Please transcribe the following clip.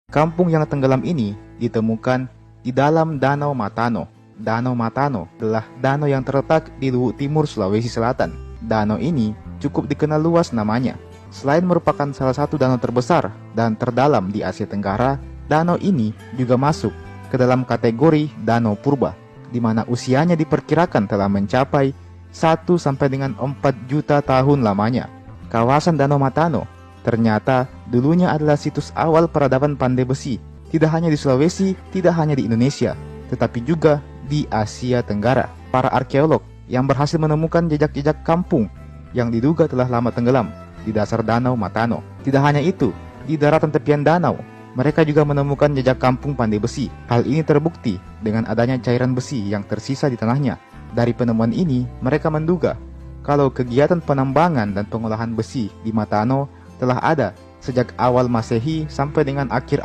Kampung yang tenggelam ini ditemukan di dalam Danau Matano. Danau Matano adalah danau yang terletak di Luwu Timur, Sulawesi Selatan. Danau ini cukup dikenal luas namanya. Selain merupakan salah satu danau terbesar dan terdalam di Asia Tenggara, danau ini juga masuk ke dalam kategori danau purba, di mana usianya diperkirakan telah mencapai 1 sampai dengan 4 juta tahun lamanya. Kawasan Danau Matano ternyata dulunya adalah situs awal peradaban pandai besi, tidak hanya di Sulawesi, tidak hanya di Indonesia, tetapi juga di Asia Tenggara. Para arkeolog yang berhasil menemukan jejak-jejak kampung yang diduga telah lama tenggelam di dasar Danau Matano. Tidak hanya itu, di daratan tepian danau, mereka juga menemukan jejak kampung pandai besi. Hal ini terbukti dengan adanya cairan besi yang tersisa di tanahnya. Dari penemuan ini, mereka menduga kalau kegiatan penambangan dan pengolahan besi di Matano telah ada sejak awal Masehi sampai dengan akhir